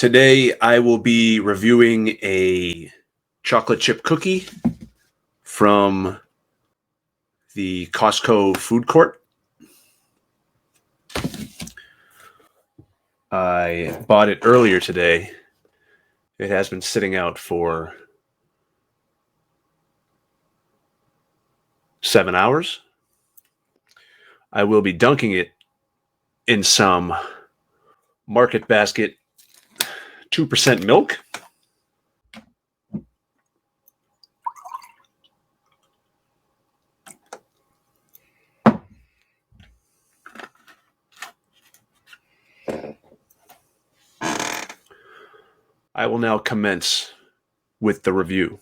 Today I will be reviewing a chocolate chip cookie from the Costco food court. I bought it earlier today. It has been sitting out for 7 hours. I will be dunking it in some Market Basket 2% milk. I will now commence with the review.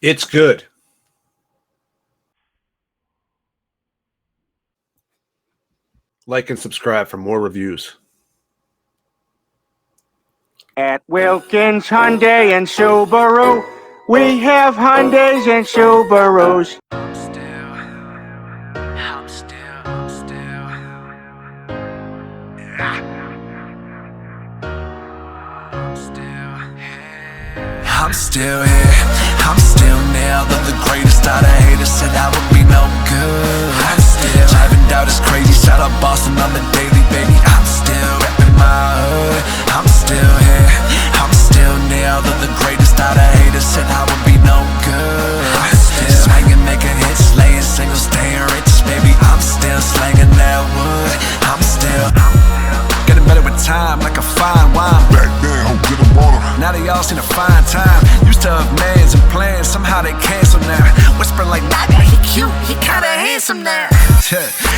It's good. Like and subscribe for more reviews. At Wilkins Hyundai and Subaru, we have Hyundais and Subarus. I'm still here, I'm still nailed. Of the greatest out of haters said I would be no good. I'm still driving down this crazy, shout out Boston on the daily, baby. I'm still repping my hood. I'm still here, I'm still nailed. Of the greatest out of haters said I would be no good. I'm still swinging, making hits, laying singles, staying rich, baby. I'm still slanging that wood. I'm still getting better with time, like a fine wine. Back down, get them on them. Now they all seem to find time. Used to have mans and plans, somehow they cancel now. Whispering like, nah, he cute, he kinda handsome now.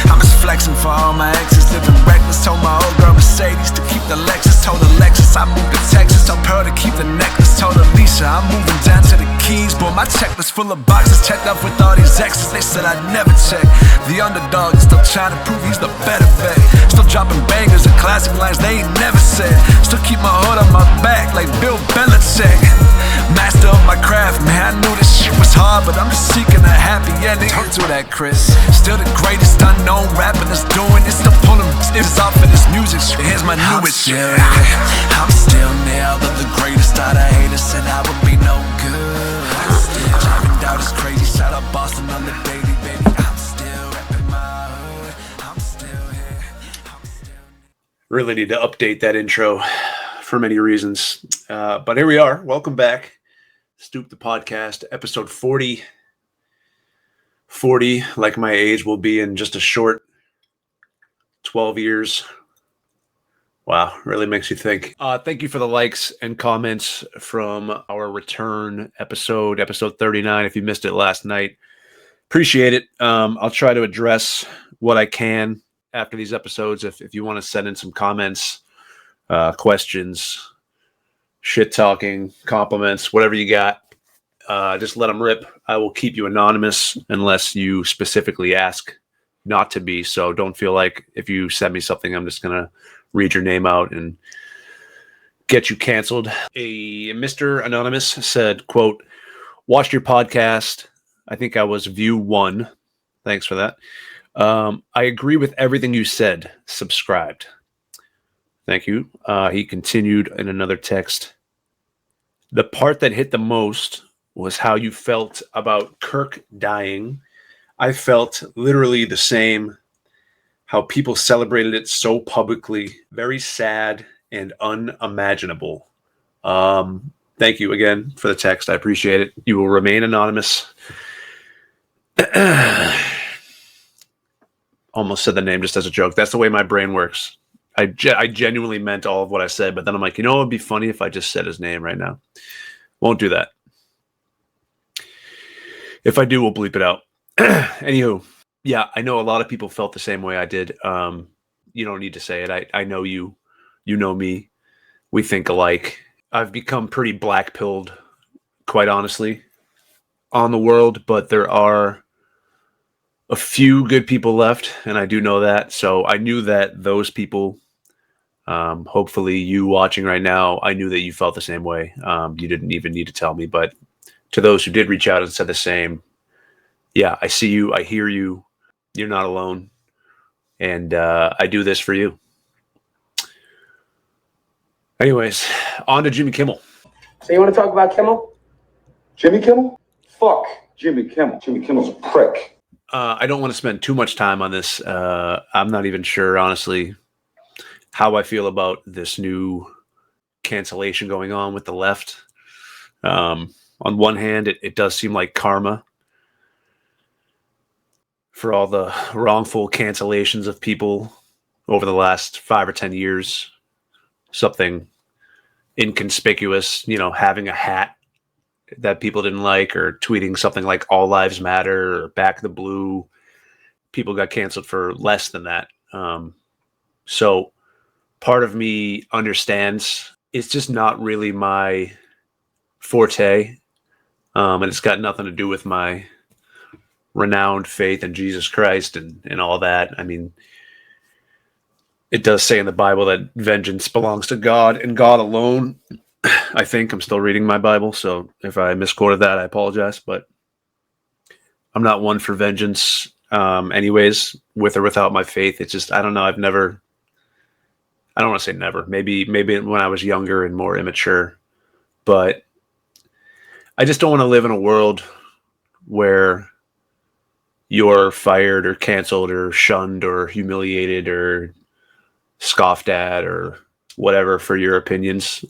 I'm just flexing for all my exes, living reckless. Told my old girl Mercedes to keep the Lexus. Told Alexis I moved to Texas. Told her to keep the necklace. Told Alicia I'm moving down to the Keys. Boy, my checklist full of boxes checked off with all these exes. They said I'd never check. The underdog is still trying to prove he's the better bet. Still dropping bangers and classic lines they ain't never said. Still keep my hood on my back like Bill Belichick. Master of my craft, man, I knew this shit was hard, but I'm just seeking a happy ending. Don't do that, Chris. Still the greatest unknown rapper that's doing it. Still pulling niggas off of this music shit. Here's my newest shit. I'm still nailed. Of the greatest out of haters said I would be no good. I'm still driving down this crazy, shout out Boston on the daily, baby. I'm still repping my hood. I'm still here. Really need to update that intro for many reasons. But here we are. Welcome back. Stoop the podcast, episode 40. 40, like my age, will be in just a short 12 years. Wow, really makes you think. Thank you for the likes and comments from our return episode 39. If you missed it last night, appreciate it. I'll try to address what I can after these episodes. If you want to send in some comments, questions, shit talking, compliments, whatever you got, just let them rip. I will keep you anonymous unless you specifically ask not to be. So don't feel like if you send me something, I'm just going to read your name out and get you canceled. A Mr. Anonymous said, quote, watched your podcast. I think I was view 1. Thanks for that. I agree with everything you said. Subscribed. Thank you. He continued in another text. The part that hit the most was how you felt about Kirk dying. I felt literally the same. How people celebrated it so publicly. Very sad and unimaginable. Thank you again for the text. I appreciate it. You will remain anonymous. almost said the name just as a joke. That's the way my brain works. I genuinely meant all of what I said, but then I'm like, it would be funny if I just said his name right now. Won't do that. If I do, we'll bleep it out. Anywho, yeah, I know a lot of people felt the same way I did. You don't need to say it. I know you. You know me. We think alike. I've become pretty black-pilled, quite honestly, on the world, but there are a few good people left, and I do know that. So I knew that those people, hopefully you watching right now, I knew that you felt the same way. You didn't even need to tell me, but to those who did reach out and said the same, yeah, I see you, I hear you, you're not alone, and I do this for you. Anyways, on to Jimmy Kimmel. So you want to talk about Kimmel? Jimmy Kimmel? Fuck Jimmy Kimmel. Jimmy Kimmel's a prick. I don't want to spend too much time on this. I'm not even sure, honestly, how I feel about this new cancellation going on with the left. On one hand, it does seem like karma for all the wrongful cancellations of people over the last 5 or 10 years. Something inconspicuous, having a hat that people didn't like, or tweeting something like "All Lives Matter" or "Back the Blue." People got canceled for less than that. So part of me understands. It's just not really my forte, and it's got nothing to do with my renowned faith in Jesus Christ and all that. I mean, it does say in the Bible that vengeance belongs to God and God alone. I think I'm still reading my Bible, so if I misquoted that, I apologize, but I'm not one for vengeance anyways, with or without my faith. It's just, I don't know. I don't want to say never. Maybe when I was younger and more immature, but I just don't want to live in a world where you're fired or canceled or shunned or humiliated or scoffed at or whatever for your opinions.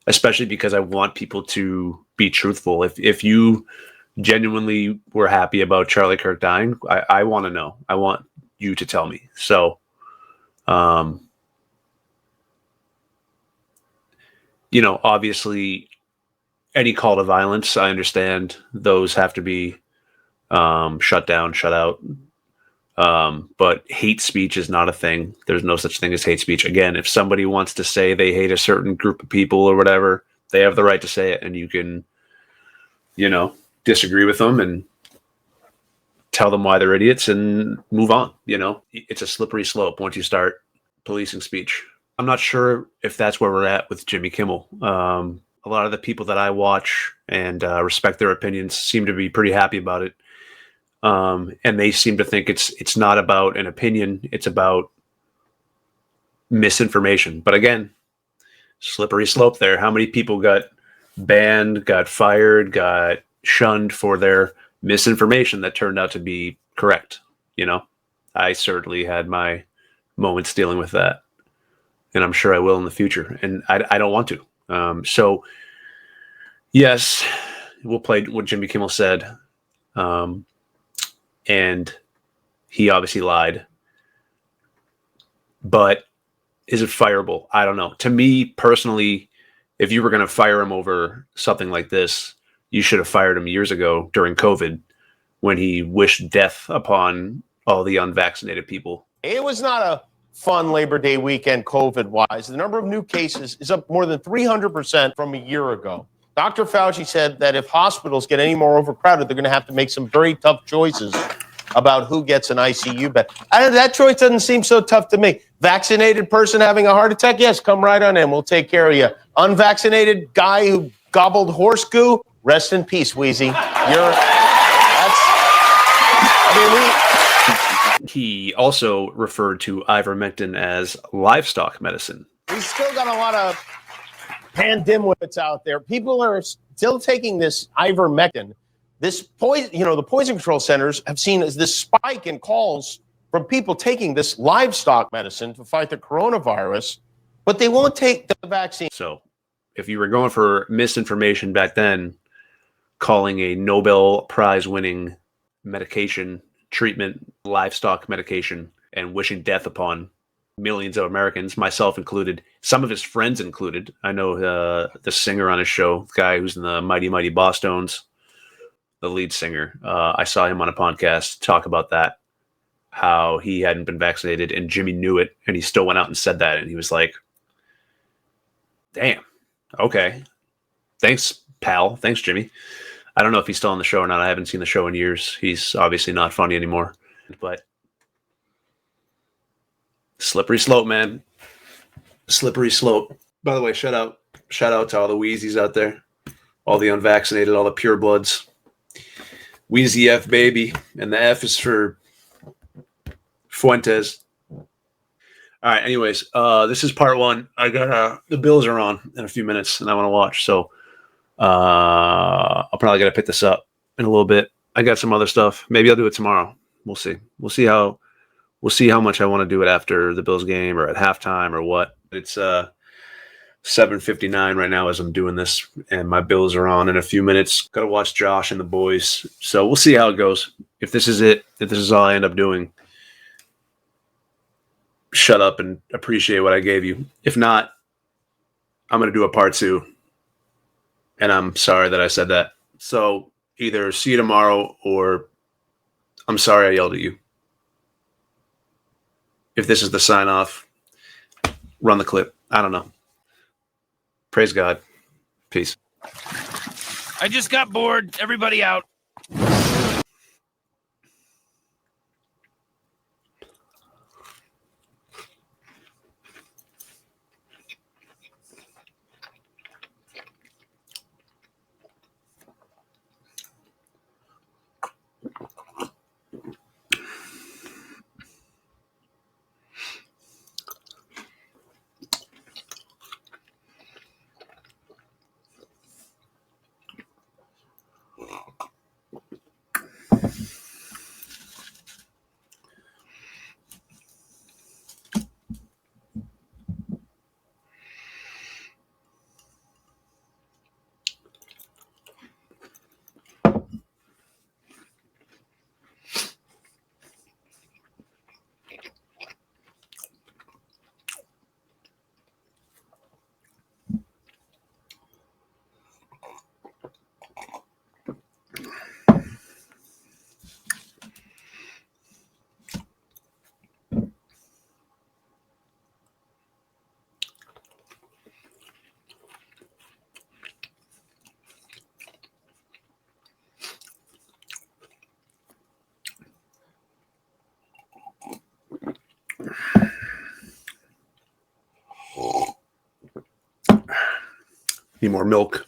Especially because I want people to be truthful. If you genuinely were happy about Charlie Kirk dying, I want to know. I want you to tell me. So, obviously any call to violence, I understand those have to be shut down, shut out. But hate speech is not a thing. There's no such thing as hate speech. Again, if somebody wants to say they hate a certain group of people or whatever, they have the right to say it, and you can, disagree with them and tell them why they're idiots and move on. It's a slippery slope once you start policing speech. I'm not sure if that's where we're at with Jimmy Kimmel. A lot of the people that I watch and respect their opinions seem to be pretty happy about it. And they seem to think it's not about an opinion, it's about misinformation. But again, slippery slope there. How many people got banned, got fired, got shunned for their misinformation that turned out to be correct? I certainly had my moments dealing with that, and I'm sure I will in the future. And I don't want to. So yes, we'll play what Jimmy Kimmel said. And he obviously lied. But is it fireable? I don't know. To me personally, if you were going to fire him over something like this, you should have fired him years ago during COVID when he wished death upon all the unvaccinated people. It was not a fun Labor Day weekend COVID-wise. The number of new cases is up more than 300% from a year ago. Dr. Fauci said that if hospitals get any more overcrowded, they're going to have to make some very tough choices about who gets an ICU bed. That choice doesn't seem so tough to me. Vaccinated person having a heart attack? Yes, come right on in. We'll take care of you. Unvaccinated guy who gobbled horse goo? Rest in peace, Wheezy. He also referred to ivermectin as livestock medicine. We still got a lot of pandemwits out there. People are still taking this ivermectin. This poison, the poison control centers have seen this spike in calls from people taking this livestock medicine to fight the coronavirus, but they won't take the vaccine. So if you were going for misinformation back then, calling a Nobel Prize winning medication treatment, livestock medication, and wishing death upon millions of Americans, myself included, some of his friends included. I know the singer on his show, the guy who's in the Mighty Mighty Bosstones, the lead singer. I saw him on a podcast talk about that, how he hadn't been vaccinated, and Jimmy knew it, and he still went out and said that, and he was like, damn, okay. Thanks, pal. Thanks, Jimmy. I don't know if he's still on the show or not. I haven't seen the show in years. He's obviously not funny anymore. But slippery slope, man. Slippery slope. By the way, shout out to all the Wheezies out there, all the unvaccinated, all the purebloods. Wheezy F baby, and the F is for Fuentes. All right. Anyways, this is part one. I got the Bills are on in a few minutes, and I want to watch. So I'll probably gotta pick this up in a little bit. I got some other stuff. Maybe I'll do it tomorrow. We'll see. We'll see how much I want to do it after the Bills game or at halftime or what. It's 7:59 right now as I'm doing this, and my Bills are on in a few minutes. Got to watch Josh and the boys. So we'll see how it goes. If this is it, if this is all I end up doing, shut up and appreciate what I gave you. If not, I'm going to do a part two. And I'm sorry that I said that. So either see you tomorrow or I'm sorry I yelled at you. If this is the sign off, run the clip. I don't know. Praise God. Peace. I just got bored. Everybody out. Need more milk.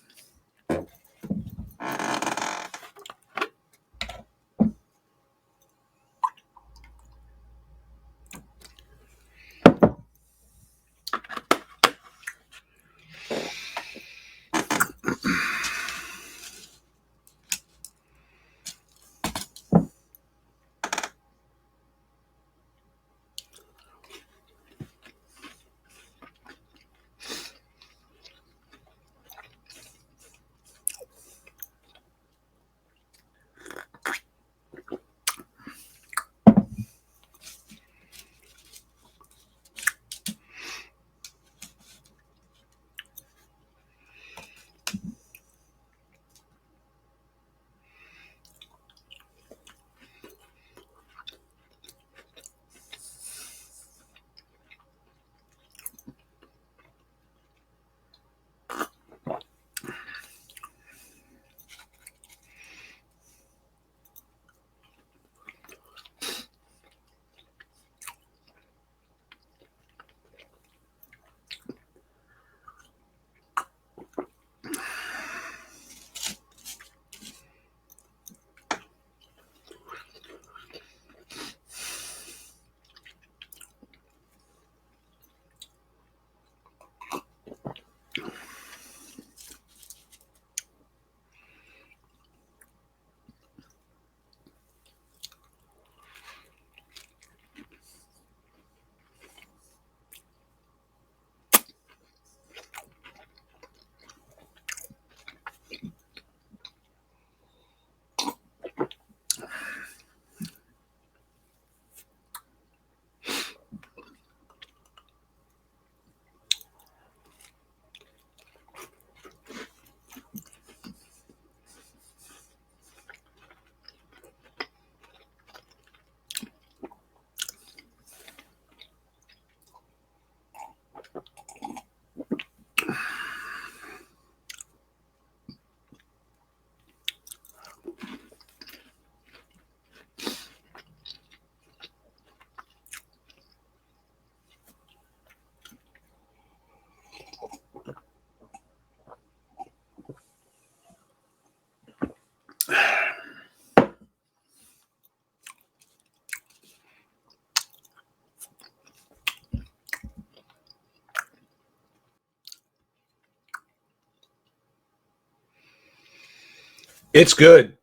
It's good.